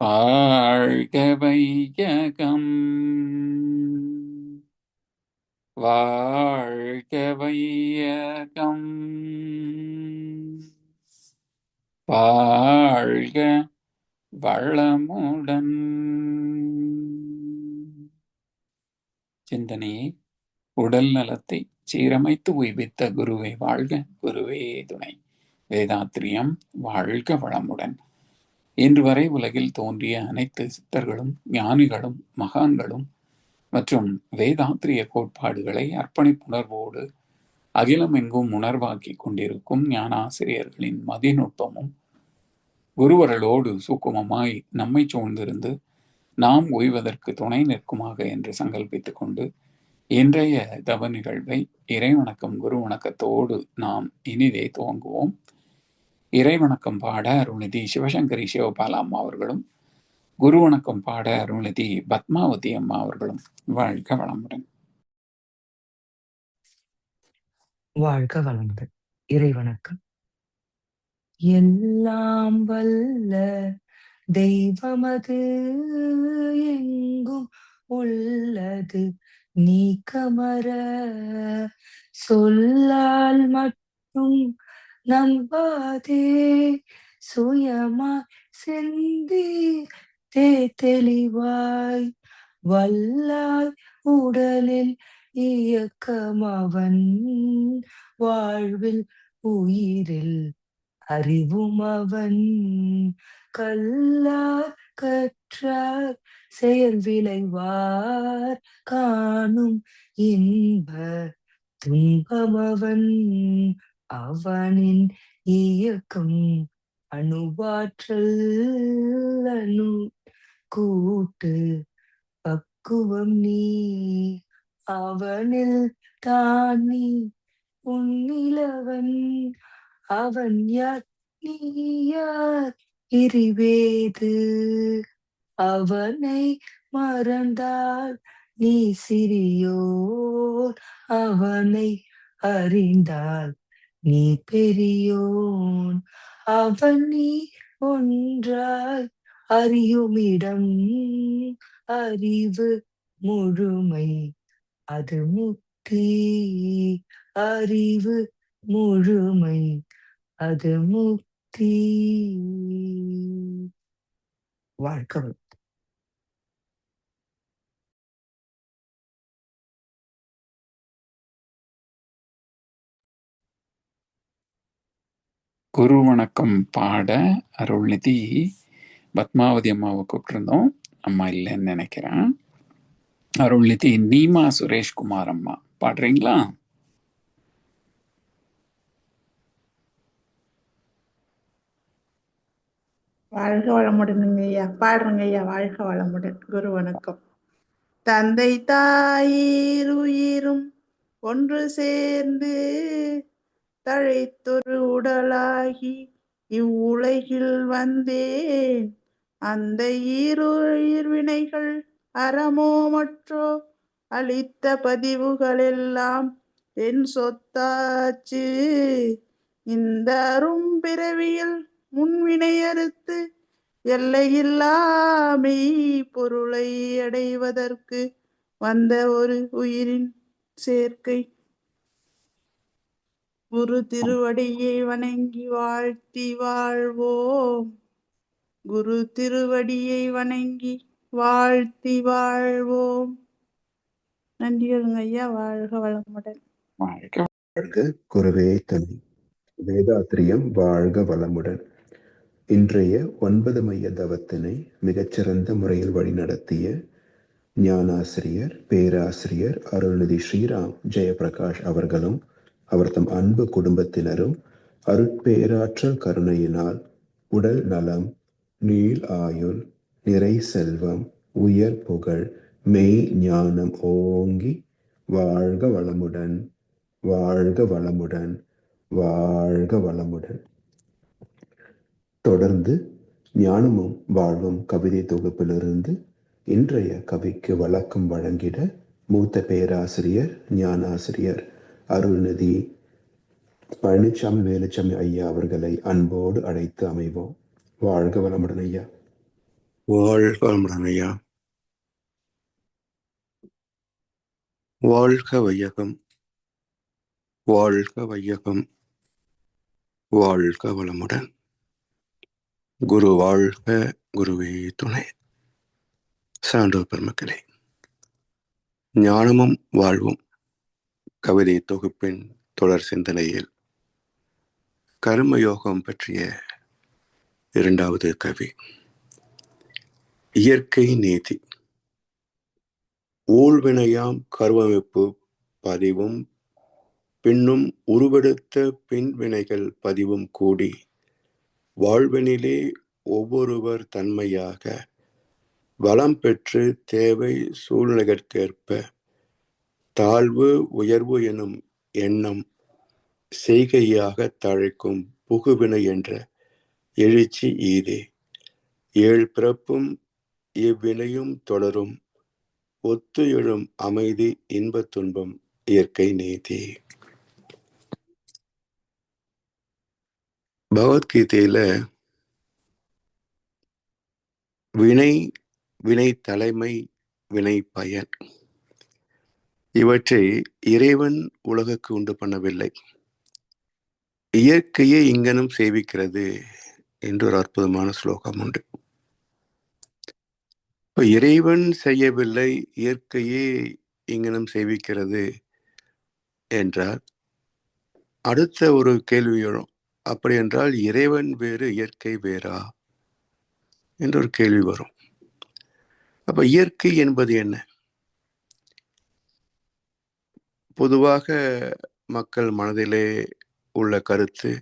வாழ்க வையகம், வாழ்க வையகம், வாழ்க வளமுடன். சிந்தனையை உடல் நலத்தை சீரமைத்து உய்வித்த குருவே வாழ்க, குருவே துணை. வேதாத்திரியம் வாழ்க வளமுடன். இன்று வரை உலகில் தோன்றிய அனைத்து சித்தர்களும் ஞானிகளும் மகான்களும் மற்றும் வேதாத்திரிய கோட்பாடுகளை அர்ப்பணிப்புணர்வோடு அகிலமெங்கும் உணர்வாக்கி கொண்டிருக்கும் ஞானாசிரியர்களின் மதிநுட்பமும் குருவர்களோடு சூக்குமமாய் நம்மை சூழ்ந்திருந்து நாம் ஓய்வதற்கு துணை நிற்குமாக என்று சங்கல்பித்துக் கொண்டு இன்றைய தவ நிகழ்வை இறைவணக்கம் குரு வணக்கத்தோடு நாம் இனிதே துவங்குவோம். இறைவணக்கம் பாட அருள்நிதி சிவசங்கரி சிவபாலா அம்மா அவர்களும், குரு வணக்கம் பாட அருள்நிதி பத்மாவதி அம்மா அவர்களும். வாழ்க வளமுடன். வாழ்க வளமுடன். இறைவணக்கம். எல்லாம் வல்ல தெய்வமது எங்கும் உள்ளது நீக்கமர சொல்லால் மட்டும் நம்பாதே சுயமாய் சிந்தி தெளிவாய் வல்லாய் உடலில் இயக்கம் அவன் வாழ்வில் உயிரில் அறிவும் அவன் கல்லார் கற்றார் செயல் விளைவார் காணும் இன்ப துன்பம் அவன் அவனின் இயக்கம் அணுவாற்றல் அணு கூட்டு பக்குவம் நீ அவனில் தான் நீ உன்னிலவன் அவன் யார் நீ யார் பிரிவேது அவனை மறந்தால் நீ சிறியோர் அவனை அறிந்தால் நீ பெரியோன் அவன் நீ ஒன்றாய் அறியுமிடம் அறிவு முழுமை அது முக்தி அறிவு முழுமை அது முக்தி. வாழ்க்கை. குரு வணக்கம் பாட அருள்நிதி பத்மாவதி அம்மாவை கூப்பிட்டுருந்தோம். அம்மா இல்லைன்னு நினைக்கிறேன். அருள்நிதி நீமா சுரேஷ்குமார் அம்மா பாடுறீங்களா? வாழ்க வளமுடனுங்க ஐயா. பாடுறேங்க ஐயா. வாழ்க வளமுடன். குரு வணக்கம். தந்தை தாயீர் உயிரும் ஒன்று சேர்ந்து தழைத்தொரு உடலாகி இவ்வுலகில் வந்தேன். அந்த ஈருயிர் வினைகள் அறமோ மற்றோ அளித்த பதிவுகள் எல்லாம் என் சொத்தாச்சு. இந்த அரும் பிறவியில் முன்வினை அறுத்து எல்லையில்லாமை பொருளை அடைவதற்கு வந்த ஒரு உயிரின் சேர்க்கை. குரு திருவடியை வணங்கி வாழ்த்தி வாழ்வோம். குரு திருவடியை வணங்கி வாழ்த்தி வாழ்வோம். நன்றிகளுங்க ஐயா. வாழ்க வளமுடன். வாழ்க குருவே துணை. வேதாத்திரியம் வாழ்க வளமுடன். இன்றைய 9 மைய தவத்தினை மிகச்சிறந்த முறையில் வழிநடத்திய ஞானாசிரியர் பேராசிரியர் அருள்நிதி ஸ்ரீராம் ஜெயபிரகாஷ் அவர்களும் அவர் தம் அன்பு குடும்பத்தினரும் அருட்பேராற்றல் கருணையினால் உடல் நலம், நீள் ஆயுள், நிறை செல்வம், உயர் புகழ், மெய் ஞானம் ஓங்கி வாழ்க வளமுடன், வாழ்க வளமுடன், வாழ்க வளமுடன். தொடர்ந்து ஞானமும் வாழ்வும் கவிதை தொகுப்பிலிருந்து இன்றைய கவிக்கு வழக்கம் வழங்கிட மூத்த பேராசிரியர் ஞானாசிரியர் அருள்நிதி பழனிசாமி வேலுச்சாமி ஐயா அவர்களை அன்போடு அழைத்து அமைவோம். வாழ்க வளமுடன் ஐயா. வாழ்க வளமுடன் ஐயா. வாழ்க வையகம், வாழ்க வையகம், வாழ்க வளமுடன். குரு வாழ்க, குருவே துணை. சான்றோர் பெருமக்களே, ஞானமும் வாழ்வும் கவிதை தொகுப்பின் தொடர் சிந்தனையில் கர்மயோகம் பற்றிய இரண்டாவது கவி. இயற்கை நீதி. ஊழ்வினையாம் கருவமைப்பு பதிவும் பின்னும் உருவெடுத்த பின்வினைகள் பதிவும் கூடி வாழ்வினிலே ஒவ்வொருவர் தன்மையாக வளம் பெற்று தேவை சூழ்நிலைகற்கேற்ப தாழ்வு உயர்வு எனும் எண்ணம் செய்கையாக தழைக்கும் புகுவினை என்ற எழுச்சி ஈதே. ஏழ் பிறப்பும் இவ்வினையும் தொடரும் ஒத்து எழும் அமைதி இன்பத் துன்பம் இயற்கை நீதி. பகவத்கீதையில வினை, வினை தலைமை, வினை பயன் இவற்றை இறைவன் உலகுக்கு உண்டு பண்ணவில்லை, இயற்கையை இங்கனும் சேவிக்கிறது என்று ஒரு அற்புதமான ஸ்லோகம் உண்டு. இப்ப இறைவன் செய்யவில்லை, இயற்கையே இங்கனும் சேவிக்கிறது என்றால் அடுத்த ஒரு கேள்வி எழும். அப்படி என்றால் இறைவன் வேறு இயற்கை வேறா என்ற ஒரு கேள்வி வரும். அப்ப இயற்கை என்பது என்ன? பொதுவாக மக்கள் மனதிலே உள்ள கருத்து,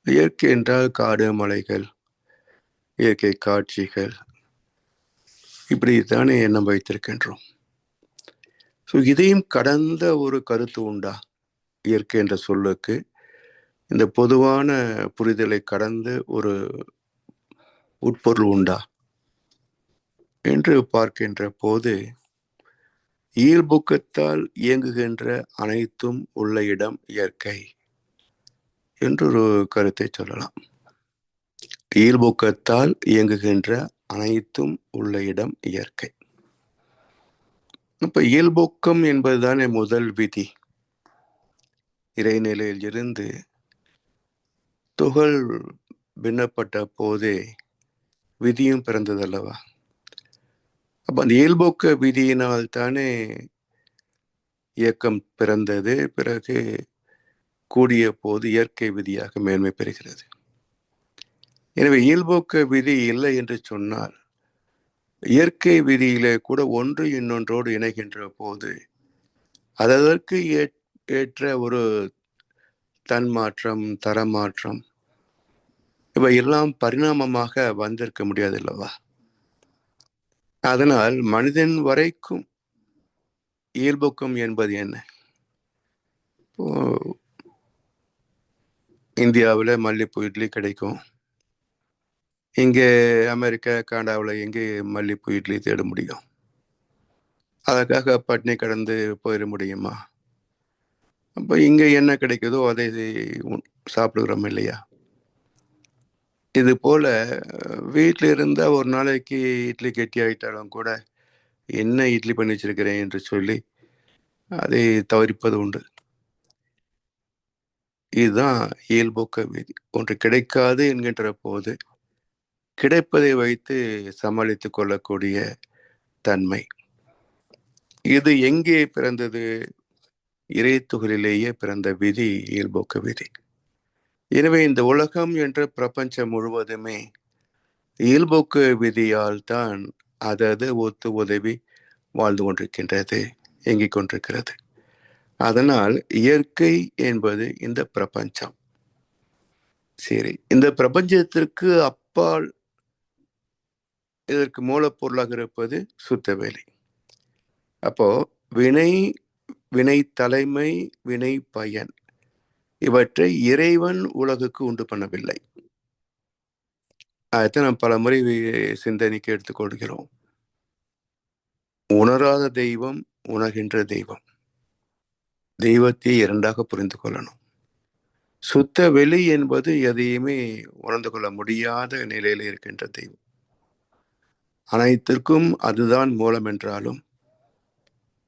இயற்கை என்றால் காடு மலைகள், இயற்கை காட்சிகள், இப்படித்தானே எண்ணம் வைத்திருக்கின்றோம். இதையும் கடந்த ஒரு கருத்து உண்டா? இயற்கை என்ற சொல்லுக்கு இந்த பொதுவான புரிதலை கடந்து ஒரு உட்பொருள் உண்டா என்று பார்க்கின்ற போது, இயல்புக்கத்தால் இயங்குகின்ற அனைத்தும் உள்ள இடம் இயற்கை என்றொரு கருத்தை சொல்லலாம். இயல்புக்கத்தால் இயங்குகின்ற அனைத்தும் உள்ள இடம் இயற்கை. அப்ப இயல்பொக்கம் என்பதுதானே முதல் விதி. இறைநிலையில் இருந்து துகள் பின்னப்பட்ட போதே விதியும் பிறந்ததல்லவா? அப்ப அந்த இயல்பொக்க விதியினால் தானே இயக்கம் பிறந்தது. பிறகு கூடிய போது இயற்கை விதியாக மேன்மை பெறுகிறது. எனவே இயல்பொக்க விதி இல்லை என்று சொன்னால், இயற்கை விதியிலே கூட ஒன்று இன்னொன்றோடு இணைகின்ற போது அதற்கு ஏற்ற ஒரு தன்மாற்றம், தரமாற்றம், இவை எல்லாம் பரிணாமமாக வந்திருக்க முடியாது அல்லவா? அதனால் மனிதன் வரைக்கும் இயல்பொக்கம் என்பது என்ன? இந்தியாவில் மல்லிப்பூ இட்லி கிடைக்கும், இங்கே அமெரிக்கா கனடாவில் எங்கே மல்லிப்பூ இட்லி தேட முடியும்? அதற்காக பட்னி கடந்து போயிட முடியுமா? அப்போ இங்கே என்ன கிடைக்குதோ அதை சாப்பிடுகிறோம் இல்லையா? இது போல வீட்டில் இருந்தால் ஒரு நாளைக்கு இட்லி கெட்டி ஆகிட்டாலும் கூட என்ன இட்லி பண்ணி வச்சிருக்கிறேன் என்று சொல்லி அதை தவிர்ப்பது உண்டு. இதுதான் இயல்பொக்க விதி. ஒன்று கிடைக்காது என்கின்ற போது கிடைப்பதை வைத்து சமாளித்துக் கொள்ளக்கூடிய தன்மை. இது எங்கே பிறந்தது? இறை துகளிலேயே பிறந்த விதி இயல்பொக்க விதி. எனவே இந்த உலகம் என்ற பிரபஞ்சம் முழுவதுமே இயல்பொக்க விதியால் தான் அதது ஒத்து உதவி வாழ்ந்து கொண்டிருக்கின்றது, இயங்கிக் கொண்டிருக்கிறது. அதனால் இயற்கை என்பது இந்த பிரபஞ்சம். சரி, இந்த பிரபஞ்சத்திற்கு அப்பால் இதற்கு மூலப்பொருளாக இருப்பது சுத்தவேலி. அப்போ வினை, வினை தலைமை, வினை பயன் இவற்றை இறைவன் உலகுக்கு உண்டு பண்ணவில்லை. அதை நாம் பல முறை சிந்தனைக்கு எடுத்துக்கொள்கிறோம். உணராத தெய்வம், உணர்கின்ற தெய்வம். தெய்வத்தை இரண்டாக புரிந்து கொள்ளணும். சுத்த வெளி என்பது எதையுமே உணர்ந்து கொள்ள முடியாத நிலையில் இருக்கின்ற தெய்வம். அனைத்திற்கும் அதுதான் மூலம் என்றாலும்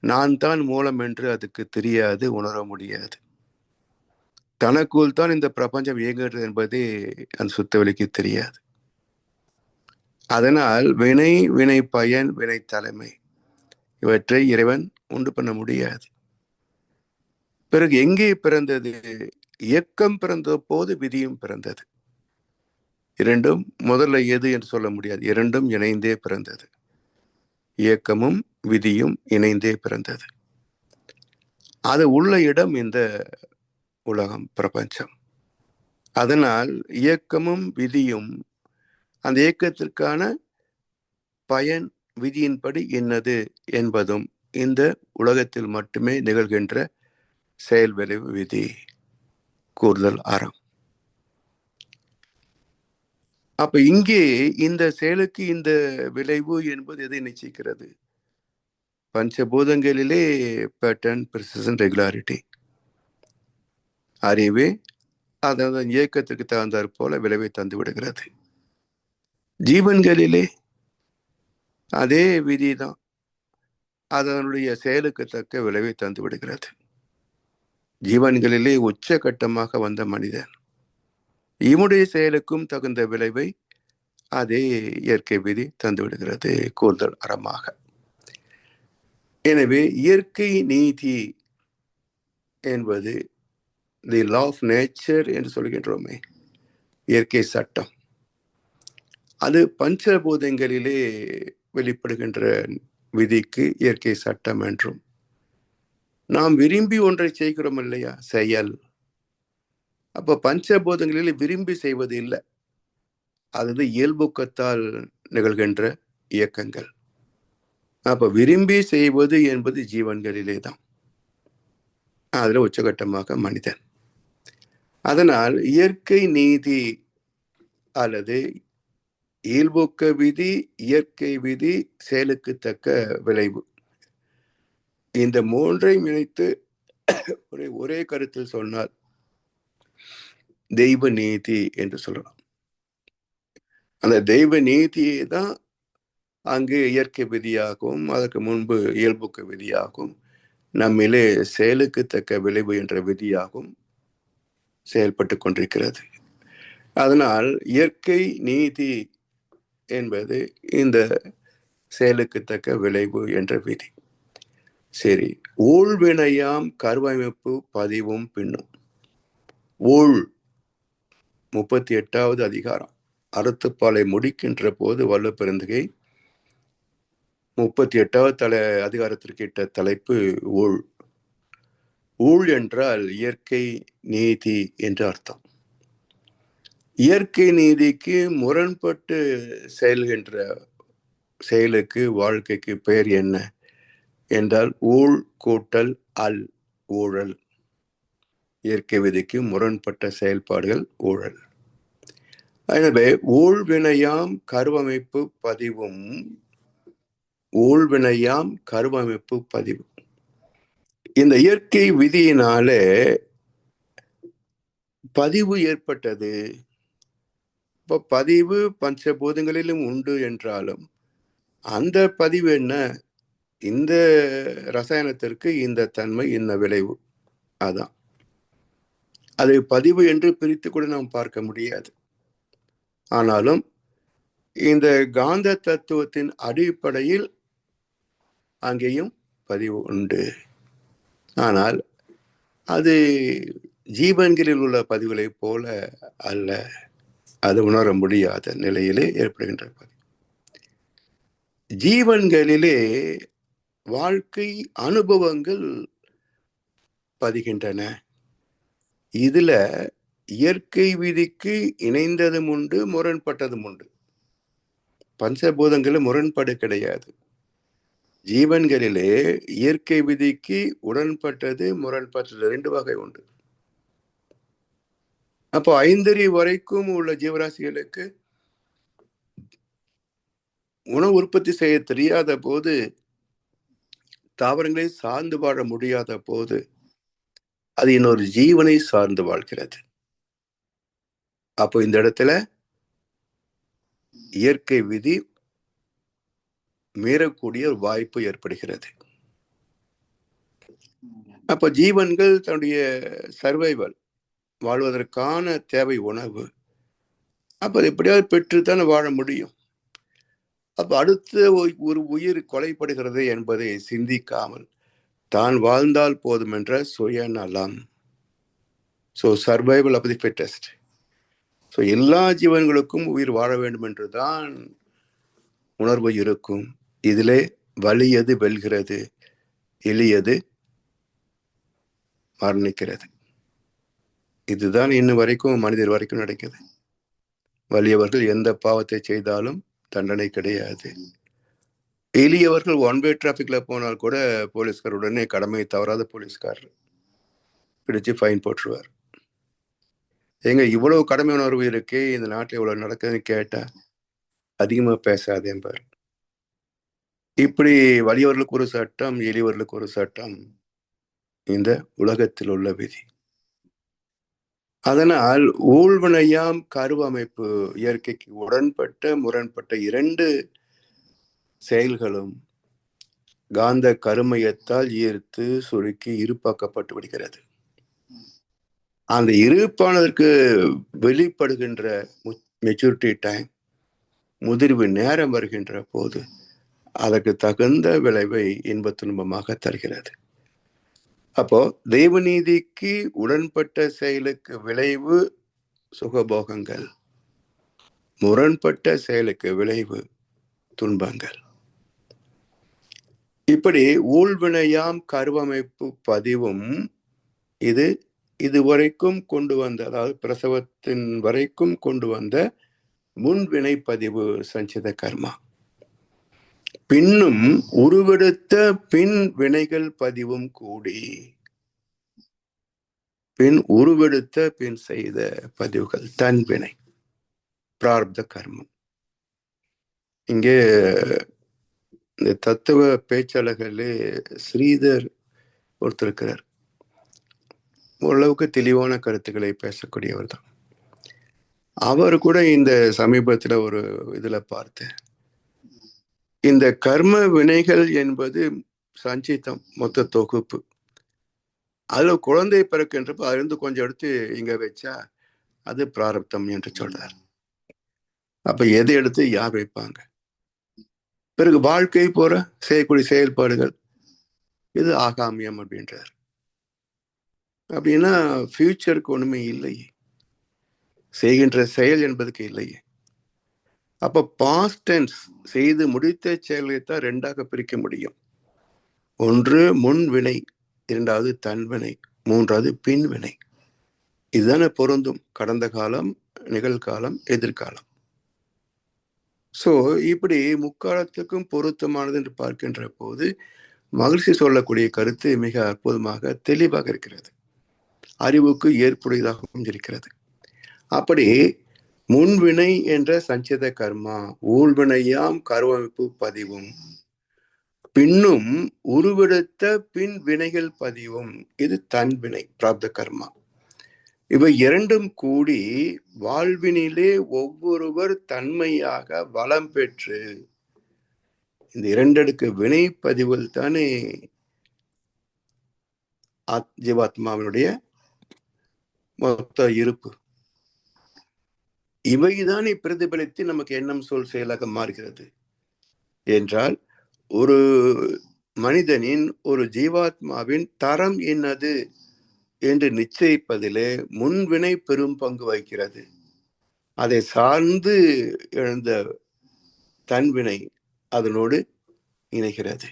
நான் தான் மூலம் என்று அதுக்கு தெரியாது, உணர முடியாது. தனக்குள் தான் இந்த பிரபஞ்சம் இயங்குகிறது என்பதே அந்த சுத்தவெளிக்கு தெரியாது. அதனால் வினை, வினை பயன், வினை தலைமை இவற்றை இறைவன் உண்டு பண்ண முடியாது. பிறகு எங்கே பிறந்தது? இயக்கம் பிறந்த போது விதியும் பிறந்தது. இரண்டும் முதல்ல எது என்று சொல்ல முடியாது, இரண்டும் இணைந்தே பிறந்தது. இயக்கமும் விதியும் இணைந்தே பிறந்தது. அது உள்ள இடம் இந்த உலகம், பிரபஞ்சம். அதனால் இயக்கமும் விதியும் அந்த இயக்கத்திற்கான பயன் விதியின்படி என்னது என்பதும் இந்த உலகத்தில் மட்டுமே நிகழ்கின்ற செயல் விளைவு விதி, கூறுதல் அறம். அப்ப இங்கே இந்த செயலுக்கு இந்த விளைவு என்பது எதை நிச்சயிக்கிறது? பஞ்சபூதங்களிலே பேட்டர்ன், பிரிசிஷன், ரெகுலாரிட்டி. அறிவே அதாவது இயக்கத்திற்கு தகுந்தாற் போல விளைவை தந்து விடுகிறது. ஜீவன்களிலே அதே விதிதான் அதனுடைய செயலுக்கு தக்க விளைவை தந்து விடுகிறது. ஜீவன்களிலே உச்சகட்டமாக வந்த மனிதன், இவனுடைய செயலுக்கும் தகுந்த விளைவை அதே இயற்கை விதி தந்து விடுகிறது, கூறுதல் அறமாக. எனவே இயற்கை நீதி என்பது தி லா ஆஃப் நேச்சர் என்று சொல்கின்றோமே, இயற்கை சட்டம், அது பஞ்சபூதங்களிலே வெளிப்படுகின்ற விதிக்கு இயற்கை சட்டம் என்றும், நாம் விரும்பி ஒன்றை செய்கிறோம் இல்லையா, செயல். அப்ப பஞ்சபூதங்களில் விரும்பி செய்வது இல்லை, அது இயல்புக்கத்தால் நிகழ்கின்ற இயக்கங்கள். அப்ப விரும்பி செய்வது என்பது ஜீவன்களிலே தான், அதுல உச்சகட்டமாக மனிதன். அதனால் இயற்கை நீதி அல்லது இயல்புக்க விதி, இயற்கை விதி, செயலுக்கு தக்க விளைவு, இந்த மூன்றையும் இணைத்து ஒரே கருத்தில் சொன்னால் தெய்வ நீதி என்று சொல்லலாம். அந்த தெய்வ நீதியை தான் அங்கு இயற்கை விதியாகவும் அதற்கு முன்பு இயல்புக்க விதியாகவும் நம்மிலே செயலுக்கு தக்க விளைவு என்ற விதியாகவும் செயல்பட்டு கொண்டிருக்கிறது. அதனால் இயற்கை நீதி என்பது இந்த செயலுக்கு தக்க விளைவு என்ற விதி. சரி, ஊழ்வினையாம் கருவமைப்பு பதிவும் பின்னும். ஊழ் 38வது அதிகாரம், அறத்துப்பாலை முடிக்கின்ற போது வள்ளுவப்பெருந்தகை 38வது அதிகாரத்திற்கு இட்ட தலைப்பு ஊழ். ஊழ் என்றால் இயற்கை நீதி என்று அர்த்தம். இயற்கை நீதிக்கு முரண்பட்டு செயல்கின்ற செயலுக்கு, வாழ்க்கைக்கு பெயர் என்ன என்றால் ஊழ் கூட்டல் அல், ஊழல். இயற்கை விதிக்கு முரண்பட்ட செயல்பாடுகள் ஊழல். எனவே ஊழ்வினையாம் கருவமைப்பு பதிவும், ஊழ்வினையாம் கருவமைப்பு பதிவு, இந்த இயற்கை விதியினாலே பதிவு ஏற்பட்டது. இப்போ பதிவு பஞ்சபூதங்களிலும் உண்டு என்றாலும் அந்த பதிவு என்ன? இந்த ரசாயனத்திற்கு இந்த தன்மை, இந்த விளைவு, அதான். அதை பதிவு என்று பிரித்து கூட நாம் பார்க்க முடியாது. ஆனாலும் இந்த காந்த தத்துவத்தின் அடிப்படையில் அங்கேயும் பதிவு உண்டு. ஆனால் அது ஜீவன்களில் உள்ள பதிவுகளை போல அல்ல, அது உணர முடியாத நிலையிலே ஏற்படுகின்ற பதிவு. ஜீவன்களிலே வாழ்க்கை அனுபவங்கள் பதிகின்றன. இதுல இயற்கை விதிக்கு இணைந்ததும் உண்டு, முரண்பட்டதும் உண்டு. பஞ்சபூதங்களில் முரண்பாடு கிடையாது. ஜீவன்களிலே இயற்கை விதிக்கு உடன்பட்டது, முரண்பட்டது, 2 வகை உண்டு. அப்போ 5 வரைக்கும் உள்ள ஜீவராசிகளுக்கு உணவு உற்பத்தி செய்ய தெரியாத போது, தாவரங்களை சார்ந்து வாழ முடியாத போது, அது இன்னொரு ஜீவனை சார்ந்து வாழ்கிறது. அப்போ இந்த இடத்துல இயற்கை விதி மீறக்கூடிய ஒரு வாய்ப்பு ஏற்படுகிறது. அப்ப ஜீவன்கள் தன்னுடைய சர்வைவல், வாழ்வதற்கான தேவை உணவு, அப்ப அது எப்படியாவது பெற்றுத்தானே வாழ முடியும். அப்ப அடுத்த ஒரு உயிர் கொலைப்படுகிறது என்பதை சிந்திக்காமல் தான் வாழ்ந்தால் போதும் என்ற சுயநலம். So survival of the fittest. So எல்லா ஜீவன்களுக்கும் உயிர் வாழ வேண்டும் என்றுதான் உணர்வு இருக்கும். இதிலே வலியது வெல்கிறது, எளியது மரணிக்கிறது. இதுதான் இன்னும் வரைக்கும் மனிதர் வரைக்கும் நடக்குது. வலியவர்கள் எந்த பாவத்தை செய்தாலும் தண்டனை கிடையாது. எளியவர்கள் ஒன்வே டிராபிக்ல போனால் கூட போலீஸ்கார் உடனே கடமையை தவறாத போலீஸ்கார் பிடிச்சு ஃபைன் போட்டுருவார். எங்க இவ்வளவு கடமை உணர்வு இருக்கு, இந்த நாட்டில் இவ்வளவு நடக்குதுன்னு கேட்டா அதிகமா பேசாது என்பார். இப்படி வலியவர்களுக்கு ஒரு சட்டம், எளியவர்களுக்கு ஒரு சட்டம் இந்த உலகத்தில் உள்ள விதி. அதனால் ஊழ்வினையாம் கருவ அமைப்பு இயற்கைக்கு உடன்பட்ட முரண்பட்ட இரண்டு செயல்களும் காந்த கருமையத்தால் ஈர்த்து சுருக்கி இருப்பாக்கப்பட்டு விடுகிறது. அந்த இருப்பானதற்கு வெளிப்படுகின்ற மெச்சூரிட்டி டைம், முதிர்வு நேரம் வருகின்ற போது அதற்கு தகுந்த விளைவை இன்ப துன்பமாக தருகிறது. அப்போ தெய்வநீதிக்கு உடன்பட்ட செயலுக்கு விளைவு சுகபோகங்கள், முரண்பட்ட செயலுக்கு விளைவு துன்பங்கள். இப்படி ஊழ்வினையாம் கருவமைப்பு பதிவும் இதுவரைக்கும் கொண்டு வந்த, அதாவது பிரசவத்தின் வரைக்கும் கொண்டு வந்த முன்வினை பதிவு சஞ்சித கர்மா, பின்னும் உருவெடுத்த பின் வினைகள் பதிவும் கூடி, பின் உருவெடுத்த பின் செய்த பதிவுகள் தன் வினை பிரார்த்த கர்மம். இங்கே இந்த தத்துவ பேச்சாளர்களே ஸ்ரீதர் ஒருத்தர் இருக்கிறார். ஓரளவுக்கு தெளிவான கருத்துக்களை பேசக்கூடியவர் தான். அவர் கூட இந்த சமீபத்துல ஒரு இதுல பார்த்தேன், இந்த கர்ம வினைகள் என்பது சஞ்சிதம், மொத்த தொகுப்பு. அதுல குழந்தை பிறக்கின்றப்ப அதிலிருந்து கொஞ்சம் எடுத்து இங்க வச்சா அது பிராரப்தம் என்று சொல்றார். அப்ப எதை எடுத்து யார் வைப்பாங்க? பிறகு வாழ்க்கை போற செய்யக்கூடிய செயல்பாடுகள் இது ஆகாமியம் அப்படின்றார். அப்படின்னா ஃபியூச்சருக்கு ஒண்ணுமே இல்லையே, செய்கின்ற செயல் என்பதுக்கு இல்லையே. அப்ப பாஸ்ட் டென்ஸ், செய்து முடித்த செயல்களைத்தான் ரெண்டாக பிரிக்க முடியும். ஒன்று முன்வினை, இரண்டாவது தன்வினை, மூன்றாவது பின்வினை. இதுதானே பொருந்தும் கடந்த காலம், நிகழ்காலம், எதிர்காலம். ஸோ இப்படி முக்காலத்துக்கும் பொருத்தமானது என்று பார்க்கின்ற போது மகிழ்ச்சி சொல்லக்கூடிய கருத்து மிக அற்புதமாக தெளிவாக இருக்கிறது, அறிவுக்கு ஏற்புடையதாகவும் இருக்கிறது. அப்படி முன்வினை என்ற சஞ்சித கர்மா ஊழ்வினையாம் கருவமைப்பு பதிவும் பின்னும் உருவெடுத்த பின் வினைகள் பதிவும் இது தன்வினை பிராப்த கர்மா. இவை இரண்டும் கூடி வாழ்வினிலே ஒவ்வொருவர் தன்மையாக வளம் பெற்று, இந்த இரண்டடுக்கு வினை பதிவுகள் தானே ஜீவாத்மாவினுடைய மொத்த இருப்பு. இவைதானே பிரதிபலித்து நமக்கு எண்ணம் சொல் செயலாக மாறுகிறது என்றால், ஒரு மனிதனின், ஒரு ஜீவாத்மாவின் தரம் என்னது என்று நிச்சயிப்பதிலே முன்வினை பெரும் பங்கு வகிக்கிறது. அதை சார்ந்து எழுந்த தன்வினை அதனோடு இணைகிறது.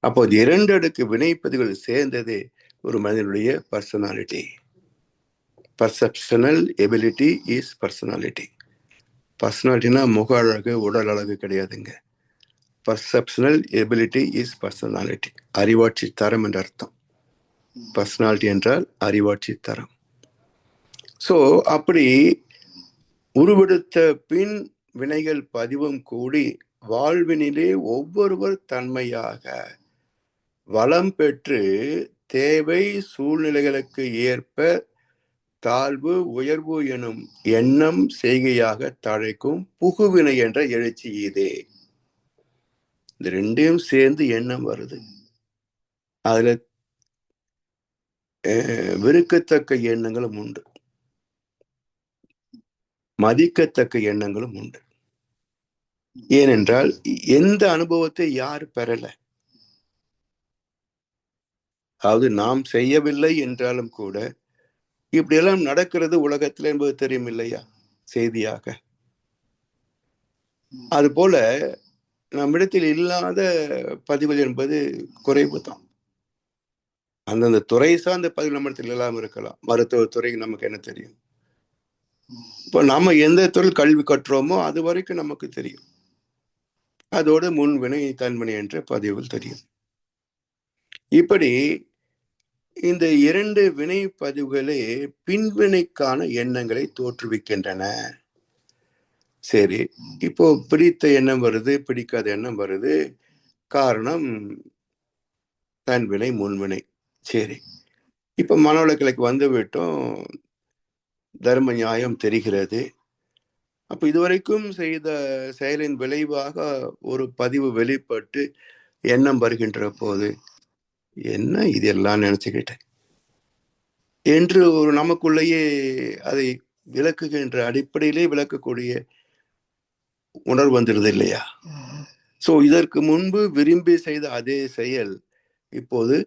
அப்போ இரண்டு அடுக்கு வினைப்பதிவுகள் சேர்ந்ததே ஒரு மனிதனுடைய personality. Perceptual ability is personality. பர்சனாலிட்டினா முக அழகு, உடல் அழகு கிடையாதுங்க. பர்செப்ஷனல் எபிலிட்டி இஸ் பர்சனாலிட்டி, அறிவாட்சி தரம் என்ற அர்த்தம். பர்சனாலிட்டி என்றால் அறிவாட்சி தரம். ஸோ அப்படி உருவெடுத்த பின் வினைகள் பதிவும் கூடி வாழ்வினிலே ஒவ்வொருவர் தன்மையாக வளம் பெற்று தேவை சூழ்நிலைகளுக்கு ஏற்ப தாழ்வு உயர்வு எனும் எண்ணம் செய்கையாக தழைக்கும் புகுவினை என்ற எழுச்சி இதே. இந்த ரெண்டையும் சேர்ந்து எண்ணம் வருது. அதுல வெறுக்கத்தக்க எண்ணங்களும் உண்டு, மதிக்கத்தக்க எண்ணங்களும் உண்டு. ஏனென்றால் எந்த அனுபவத்தை யார் பெறல, அதாவது நாம் செய்யவில்லை என்றாலும் கூட இப்படியெல்லாம் நடக்கிறது உலகத்தில் என்பது தெரியும் இல்லையா, செய்தியாக. அது போல நம்மிடத்தில் இல்லாத பதிவுகள் என்பது குறைவு தான். அந்தந்த துறை சார்ந்த பதிவு நம்மிடத்தில் எல்லாம் இருக்கலாம். மருத்துவத்துறை நமக்கு என்ன தெரியும்? இப்போ நாம எந்த துறையில் கல்வி கற்றோமோ அது வரைக்கும் நமக்கு தெரியும். அதோடு முன்வினை தன்வினை என்ற பதிவுகள் தெரியும். இப்படி இந்த 2 வினை பதிவுகளே பின்வினைக்கான எண்ணங்களை தோற்றுவிக்கின்றன. சரி, இப்போ பிடித்த எண்ணம் வருது, பிடிக்காத எண்ணம் வருது, காரணம் தன்வினை முன்வினை. சரி, இப்ப மனவளக்கலைக்கு வந்து விட்டோம், தர்ம நியாயம் தெரிகிறது. அப்ப இதுவரைக்கும் செய்த செயலின் விளைவாக ஒரு பதிவு வெளிப்பட்டு எண்ணம் வருகின்ற போது என்ன இதெல்லாம் நினைச்சுக்கிட்டேன் என்று ஒரு நமக்குள்ளேயே அதை விளக்குகின்ற அடிப்படையிலே விளக்கக்கூடிய உணர்வு வந்துடுது இல்லையா? சோ இதற்கு முன்பு விரும்பி செய்த அதே செயல் இப்போது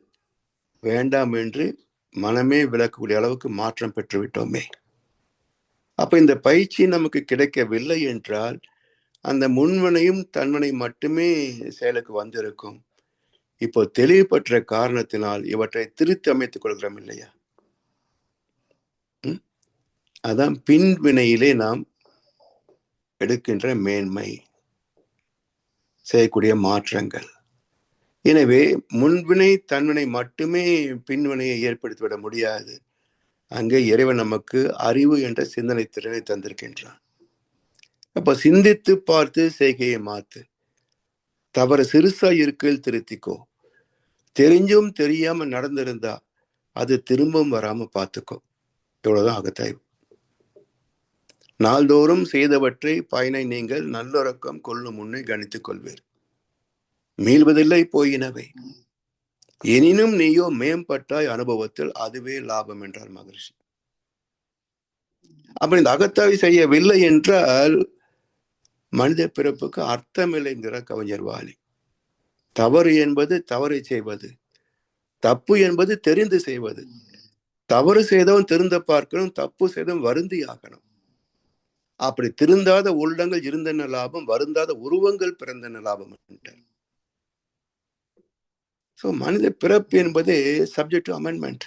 வேண்டாம் என்று மனமே விளக்கக்கூடிய அளவுக்கு மாற்றம் பெற்று விட்டோமே. அப்ப இந்த பயிற்சி நமக்கு கிடைக்கவில்லை என்றால் அந்த முன்வினையும் தன்வினை மட்டுமே செயலுக்கு வந்திருக்கும். இப்போ தெளிவு பெற்ற காரணத்தினால் இவற்றை திருத்தி அமைத்துக் கொள்கிறோம் இல்லையா? அதான் பின்வினையிலே நாம் எடுக்கின்ற மேன்மை, செய்யக்கூடிய மாற்றங்கள். எனவே முன்வினை தன்வினை மட்டுமே பின்வினையை ஏற்படுத்திவிட முடியாது. அங்கே இறைவன் நமக்கு அறிவு என்ற சிந்தனை திறனை தந்திருக்கின்றான். அப்ப சிந்தித்து பார்த்து செய்கையை மாத்து, தவறு சிறுசா இருக்கையில் திருத்திக்கோ, தெரிஞ்சும் தெரியாம நடந்திருந்தா அது திரும்பவும் வராம பார்த்துக்கோ. இவ்வளவுதான் அகத்தாய்வு. நாள்தோறும் செய்தவற்றை பயனை நீங்கள் நல்லுறக்கம் கொள்ளும் முன்னே கணித்துக் கொள்வீர். மீள்வதில்லை போயினவை, எனினும் நீயோ மேம்பட்டாய் அனுபவத்தில், அதுவே லாபம் என்றார் மகரிஷி. அப்ப இந்த அகத்தாய்வு செய்யவில்லை என்றால் மனித பிறப்புக்கு அர்த்தமில்லைங்கிற கவிஞர் வாலி. தவறு என்பது தவறை செய்வது, தப்பு என்பது தெரிந்து செய்வது. தவறு செய்தவன் திருந்த பார்க்கணும், தப்பு செய்தவன் வருந்தி ஆகணும். அப்படி திருந்தாத உள்ளங்கள் இருந்தன லாபம், வருந்தாத உருவங்கள் பிறந்தன லாபம் என்றார். சோ மனித பிறப்பு என்பது சப்ஜெக்ட் டு அமெண்ட்மெண்ட்,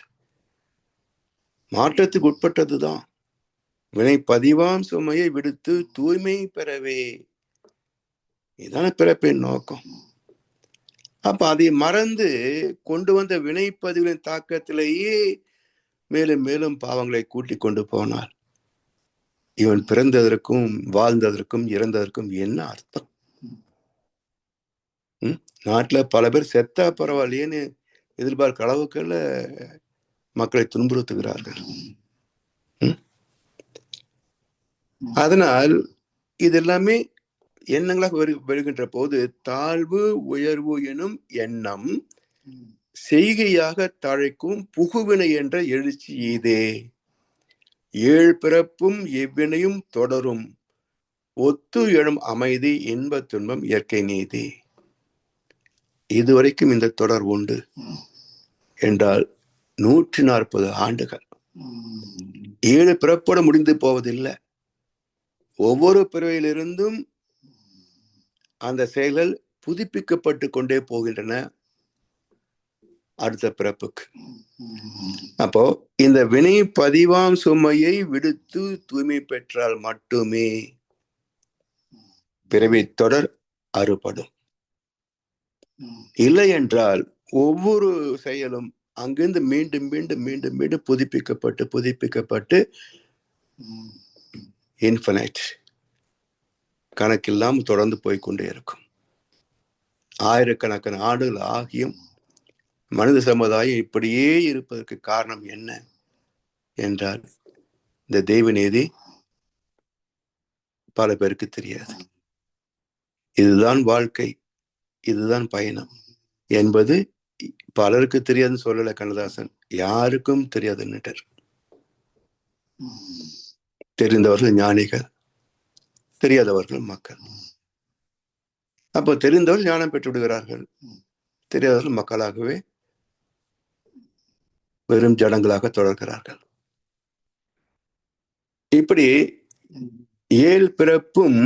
மாற்றத்துக்கு உட்பட்டதுதான். வினை பதிவாம் சுமையை விடுத்து தூய்மை பெறவே, இதான பிறப்பின் நோக்கம். அப்ப அதை மறந்து கொண்டு வந்த வினை பதிவின் தாக்கத்திலேயே மேலும் மேலும் பாவங்களை கூட்டிக் கொண்டு போனார். இவன் பிறந்ததற்கும் வாழ்ந்ததற்கும் இறந்ததற்கும் என்ன அர்த்தம்? நாட்டுல பல பேர் செத்தா பரவாயில்லையேன்னு எதிர்பார்க்கிற அளவுக்குள்ள மக்களை துன்புறுத்துகிறார்கள். அதனால் இதெல்லாமே எண்ணங்களாக வருகின்ற போது தாழ்வு உயர்வு எனும் எண்ணம் செய்கையாக தழைக்கும் புகுவினை என்ற எழுச்சி இதே. ஏழு பிறப்பும் எவ்வினையும் தொடரும், ஒத்து எழும் அமைதி இன்ப துன்பம் இயற்கை நீதி. இதுவரைக்கும் இந்த தொடர் உண்டு என்றால் 140 ஆண்டுகள். 7 பிறப்போட முடிந்து போவதில்லை. ஒவ்வொரு பிறவியிலிருந்தும் அந்த செயல்கள் புதுப்பிக்கப்பட்டு கொண்டே போகின்றன அடுத்த பிறப்புக்கு. அப்போ இந்த வினை பதிவாம் சுமையை விடுத்து தூய்மை பெற்றால் மட்டுமே பிறவி தொடர் அறுபடும். இல்லை என்றால் ஒவ்வொரு செயலும் அங்கிருந்து மீண்டும் மீண்டும் மீண்டும் மீண்டும் புதுப்பிக்கப்பட்டு புதுப்பிக்கப்பட்டு இன்ஃபினைட், கணக்கில்லாமல் தொடர்ந்து போய்கொண்டே இருக்கும். ஆயிரக்கணக்கான ஆண்டுகள் ஆகியும் மனித சமுதாயம் இப்படியே இருப்பதற்கு காரணம் என்ன என்றால் இந்த தெய்வ நீதி பல பேருக்கு தெரியாது. இதுதான் வாழ்க்கை, இதுதான் பயணம் என்பது பலருக்கு தெரியாதுன்னு சொல்லல கண்ணதாசன், யாருக்கும் தெரியாதுன்னுட்டார். தெரிந்தவர்கள் ஞானிகள், தெரியாதவர்கள் மக்கள். அப்போ தெரிந்தவர்கள் ஞானம் பெற்று விடுகிறார்கள், தெரியாதவர்கள் மக்களாகவே வெறும் ஜடங்களாக தொடர்கிறார்கள். இப்படி ஏழ் பிறப்பும்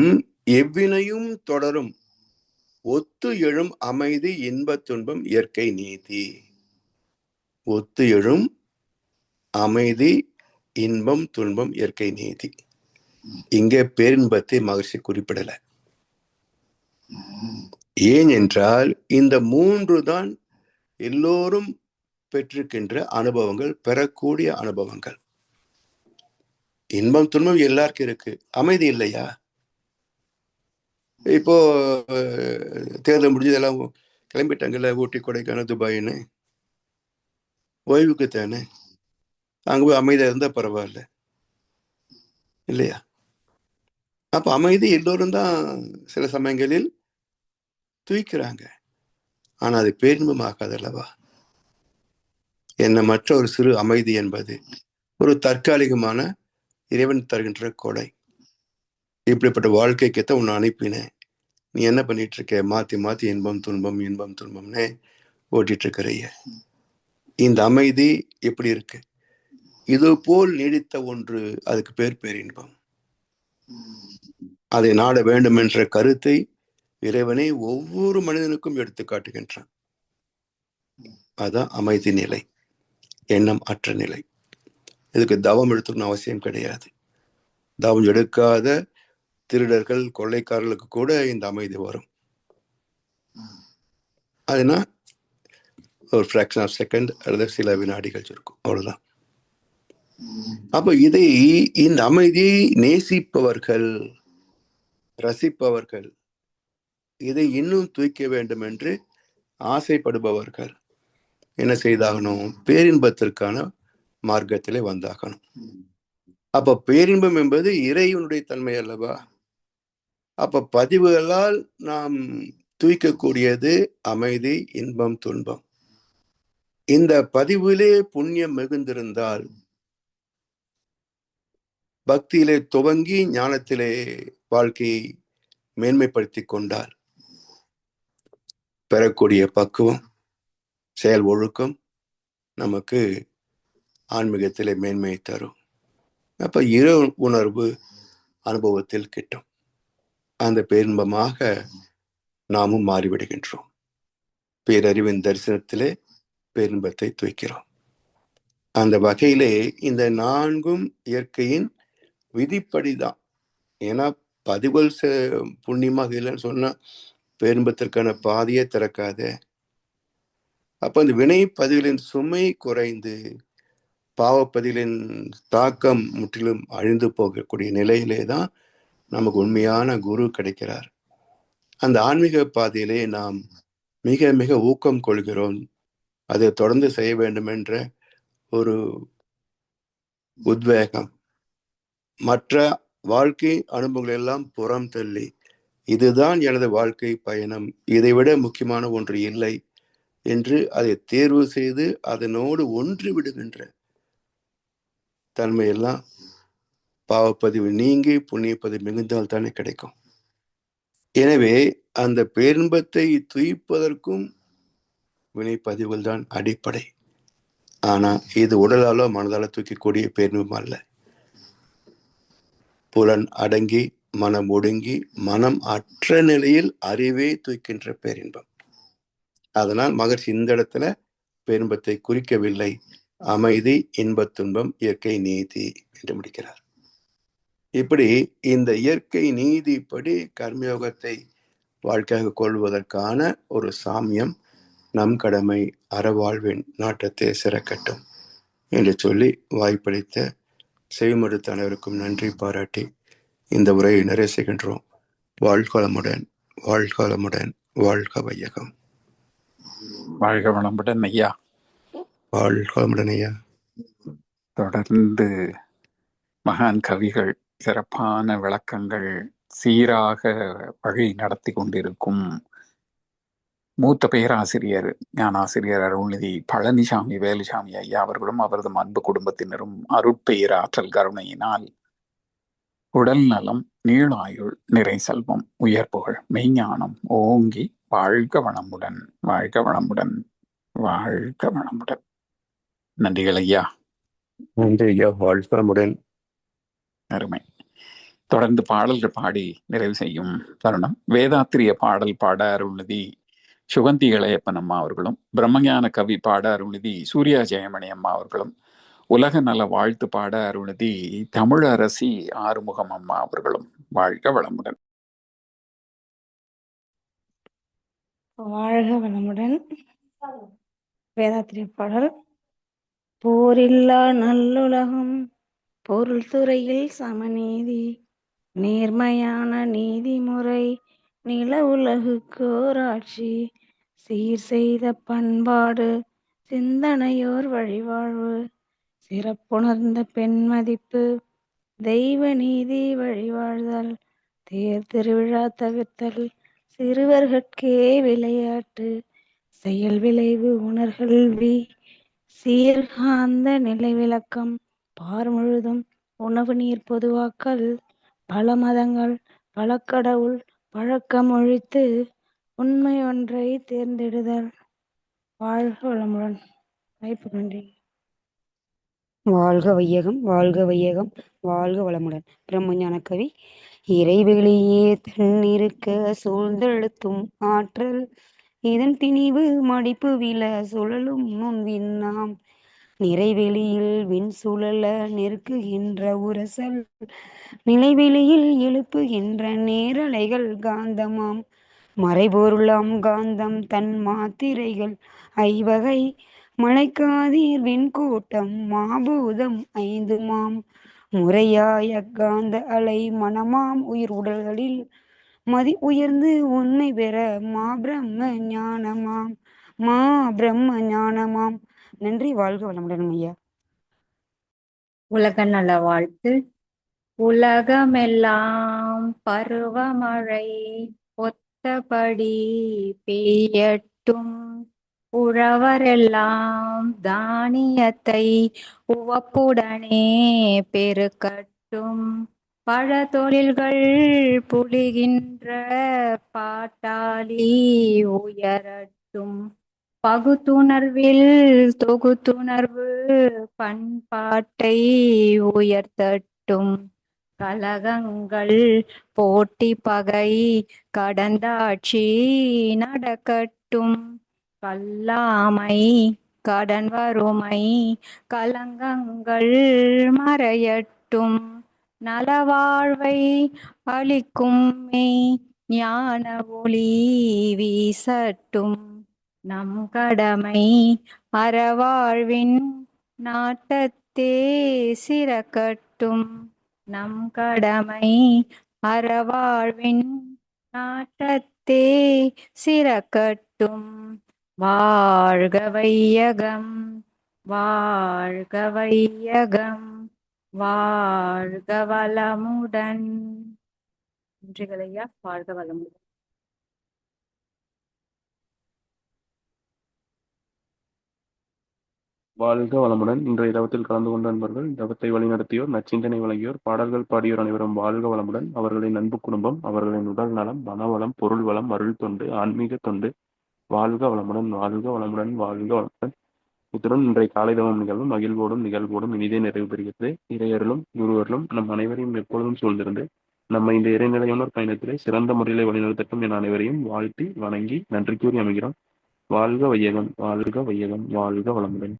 எவ்வினையும் தொடரும் ஒத்து எழும் அமைதி இன்பத் துன்பம் இயற்கை நீதி. ஒத்து எழும் அமைதி இன்பம் துன்பம் இயற்கை நீதி. இங்கே பேரின்பத்தை மகிழ்ச்சி குறிப்பிடல. ஏன் என்றால் இந்த மூன்று தான் எல்லோரும் பெற்றிருக்கின்ற அனுபவங்கள், பெறக்கூடிய அனுபவங்கள். இன்பம் துன்பம் எல்லாருக்கும் இருக்கு, அமைதி இல்லையா? இப்போ தேர்தல் முடிஞ்சதெல்லாம் கிளம்பிட்டாங்கல்ல, ஊட்டி கொடைக்கானல் துபாயின்னு, ஓய்வுக்கு தானே. அங்க போய் அமைதியா இருந்தா பரவாயில்ல இல்லையா? அப்ப அமைதி எல்லோரும் தான் சில சமயங்களில் தூய்க்கிறாங்க. ஆனா அது பேரின்பமாகாது அல்லவா? எண்ணமற்ற ஒரு சிறு அமைதி என்பது ஒரு தற்காலிகமான இறைவன் தருகின்ற கொடை. இப்படிப்பட்ட வாழ்க்கைக்குத்தான் உன்னை அனுப்பினேன், நீ என்ன பண்ணிட்டு இருக்க? மாத்தி மாத்தி இன்பம் துன்பம் இன்பம் துன்பம்னு ஓட்டிட்டு இருக்கிறைய. இந்த அமைதி எப்படி இருக்கு? இது போல் நீடித்த ஒன்று, அதுக்கு பேர் பேரின்பம். அதை நாட வேண்டும் என்ற கருத்தை இறைவனை ஒவ்வொரு மனிதனுக்கும் எடுத்து காட்டுகின்றான். அதான் அமைதி நிலை, எண்ணம் அற்ற நிலை. இதுக்கு தவம் எடுத்துக்கணும் அவசியம் கிடையாது. தவம் எடுக்காத திருடர்கள் கொள்ளைக்காரர்களுக்கு கூட இந்த அமைதி வரும். அதுனா ஒரு ஃப்ராக்ஷன் ஆஃப் செகண்ட் அல்லது சில வினாடிகள் இருக்கும், அவ்வளவுதான். அப்ப இதை, இந்த அமைதியை நேசிப்பவர்கள், ரசிப்பவர்கள், இதை இன்னும் தூய்க்க வேண்டும் என்று ஆசைப்படுபவர்கள் என்ன செய்தாகணும்? பேரின்பத்திற்கான மார்க்கத்திலே வந்தாகணும். அப்ப பேரின்பம் என்பது இறைவனுடைய தன்மை அல்லவா? அப்ப பதிவுகளால் நாம் தூய்க்கக்கூடியது அமைதி இன்பம் துன்பம். இந்த பதிவிலே புண்ணியம் மிகுந்திருந்தால், பக்தியிலே துவங்கி ஞானத்திலே வாழ்க்கையை மேன்மைப்படுத்தி கொண்டால், பெறக்கூடிய பக்குவம் செயல் ஒழுக்கம் நமக்கு ஆன்மீகத்திலே மேன்மையை தரும். அப்ப இறை உணர்வு அனுபவத்தில் கிட்டும். அந்த பேரின்பமாக நாமும் மாறிவிடுகின்றோம். பேரறிவின் தரிசனத்திலே பேரின்பத்தை தூய்க்கிறோம். அந்த வகையிலே இந்த நான்கும் இயற்கையின் விதிப்படிதான். ஏன்னா பதிவுகள் புண்ணியமாக இல்லைன்னு சொன்னா பேரின்பத்திற்கான பாதையே திறக்காத. அப்ப அந்த வினை பதிவுகளின் சுமை குறைந்து பாவப்பதிகளின் தாக்கம் முற்றிலும் அழிந்து போகக்கூடிய நிலையிலே தான் நமக்கு உண்மையான குரு கிடைக்கிறார். அந்த ஆன்மீக பாதையிலே நாம் மிக மிக ஊக்கம் கொள்கிறோம். அதை தொடர்ந்து செய்ய வேண்டும் என்ற ஒரு உத்வேகம், மற்ற வாழ்க்கை அனுபவங்கள் எல்லாம் புறம் தள்ளி, இதுதான் எனது வாழ்க்கை பயணம், இதைவிட முக்கியமான ஒன்று இல்லை என்று அதை தேர்வு செய்து அதனோடு ஒன்று விடுகின்ற தன்மையெல்லாம் பாவப்பதிவு நீங்கி புண்ணியப்பதிவு மிகுந்தால் தானே கிடைக்கும். எனவே அந்த பேரின்பத்தை தூய்ப்பதற்கும் வினைப்பதிவுகள் தான் அடிப்படை. ஆனா இது உடலாலோ மனதாலோ தூக்கக்கூடிய பேரின்பம் அல்ல. புலன் அடங்கி மனம் ஒடுங்கி மனம் அற்ற நிலையில் அறிவே தூய்க்கின்ற பேரின்பம். அதனால் மகர்ஷி இந்த இடத்துல பேரின்பத்தை குறிக்கவில்லை, அமைதி இன்பத் துன்பம் இயற்கை நீதி என்று முடிக்கிறார். இப்படி இந்த இயற்கை நீதிப்படி கர்மயோகத்தை வாழ்க்கையாக கொள்வதற்கான ஒரு சாமியம் நம் கடமை, அறவாழ்வின் நாட்டத்தை சிறக்கட்டும் என்று சொல்லி வாய்ப்பளித்த செவிமடுத்த அனைவருக்கும் நன்றி பாராட்டி இந்த உரையை நிறைவு செய்கின்றோம். வாழ்கலமுடன் வாழ்கலமுடன் வாழ்க வையகம். வாழ்க வளமுடன் ஐயா. வாழ்கலமுடன் ஐயா. தொடர்ந்து மகான் கவிகள் சிறப்பான விளக்கங்கள், சீராக வழி நடத்தி கொண்டிருக்கும் மூத்த பேராசிரியர் ஞானாசிரியர் அருள்நிதி பழனிசாமி வேலுசாமி ஐயா அவர்களும் அவரது அன்பு குடும்பத்தினரும் அருட்பேராற்றல் கருணையினால் உடல் நலம், நீளாயுள், நிறை செல்வம், உயர் புகழ், மெய்ஞானம் ஓங்கி வாழ்க வளமுடன், வாழ்க வளமுடன், வாழ்க வளமுடன். நன்றிகள் ஐயா. நன்றி ஐயா. வாழ்க வளமுடன். அருமை. தொடர்ந்து பாடல்கள் பாடி நிறைவு செய்யும் தருணம். வேதாத்திரிய பாடல் பாட அருள்நிதி சுகந்தி இளையப்பன் அம்மா அவர்களும், பிரம்மஞான கவி பாட அருள்நிதி சூர்யா ஜெயமணி அம்மா அவர்களும், உலக நல வாழ்த்து பாட அருள்நிதி தமிழரசி ஆறுமுகம் அம்மா அவர்களும். வாழ்க வளமுடன். வாழ்க வளமுடன். வேதாத்திரிய பாடல். போரில்லா நல்லுலகம், பொருள் துறையில் சமநீதி, நேர்மையான நீதிமுறை, நில உலகுக்கோராட்சி, சீர் செய்த பண்பாடு, சிந்தனையோர் வழிவாழ்வு, சிறப்புணர்ந்த பெண்மதிப்பு, தெய்வ நீதி வழிவாழ்தல், தேர் திருவிழா தவிர்த்தல், சிறுவர்கட்கே விளையாட்டு, செயல் விளைவு உணர்கல்வி, சீர்காந்த நிலை விளக்கம், பார் முழுதும் உணவு நீர் பொதுவாக்கல், பல மதங்கள் பல பழக்கம் ஒழித்து உண்மை ஒன்றை தேர்ந்தெடுதல். வாழ்க வளமுடன். வாய்ப்பு நன்றி. வாழ்க வையகம், வாழ்க வையகம், வாழ்க வளமுடன். பிரம்மஞான கவி. இறைவெளியே தன்னிருக்க சூழ்ந்தெழுத்தும் ஆற்றல், இதன் திணிவு மடிப்பு வில சுழலும் நுண்விண்ணாம், நிறைவெளியில் விண் சுழல நெருக்குகின்ற உரசல், நிலைவெளியில் எழுப்புகின்ற நேரலைகள் காந்தமாம், மறைபொருளாம் காந்தம் தன் மாத்திரைகள் ஐவகை, மழைக்காதீர் விண்கூட்டம் மாபூதம் ஐந்துமாம், முறையாய காந்த அலை மனமாம் உயிர் உடல்களில் மதி உயர்ந்து உண்மை பெற பிரம்ம ஞானமாம், பிரம்ம ஞானமாம். நன்றி. வாழ்க வளமுடன் ஐயா. உலக நல வாழ்த்து. உலகமெல்லாம் பருவமழை ஒத்தபடி பெய்யட்டும், உழவரெல்லாம் தானியத்தை உவப்புடனே பெருக்கட்டும், பல தொழில்கள் புரிகின்ற பாட்டாளி உயரட்டும், பகுத்துணர்வில் தொகுத்துணர்வு பண்பாட்டை உயர்த்தட்டும், கலகங்கள் போட்டி பகை கடந்தாட்சி நடக்கட்டும், கல்லாமை கடன் வறுமை கலங்கங்கள் மறையட்டும், நலவாழ்வை அளிக்கும் மெய் ஞான ஒளி வீசட்டும், நம் கடமை அறவாழ்வின் நாட்டத்தே சிறக்கட்டும், நம் கடமை அறவாழ்வின் நாட்டத்தே சிறக்கட்டும். வாழ்க வையகம், வாழ்க வையகம், வாழ்க வளமுடன். நன்றிகள் ஐயா. வாழ்க வளமுடன். வாழ்க வளமுடன். இன்றைய தவத்தில் கலந்து கொண்ட நண்பர்கள், தவத்தை வழிநடத்தியோர், நச்சிந்தனை வழங்கியோர், பாடல்கள் பாடியோர் அனைவரும் வாழ்க வளமுடன். அவர்களின் அன்பு குடும்பம், அவர்களின் உடல் நலம், மனவளம், பொருள் வளம், அருள் தொண்டு, ஆன்மீக தொண்டு, வாழ்க வளமுடன், வாழ்க வளமுடன், வாழ்க வளமுடன். இத்துடன் இன்றைய காலை தவம் நிகழ்வு மகிழ்வோடும் நிகழ்வோடும் இனிதே நிறைவு பெறுகிறது. இறையர்களும் குருவர்களும் நம் அனைவரையும் எப்பொழுதும் சூழ்ந்திருந்து நம்ம இந்த இறைநிலையுணர் பயணத்திலே சிறந்த முறையிலே வழிநடத்தட்டும் என அனைவரையும் வாழ்த்தி வணங்கி நன்றி கூறி அமைகிறோம். வாழ்க வையகம், வாழ்க வையகம், வாழ்க வளமுடன்.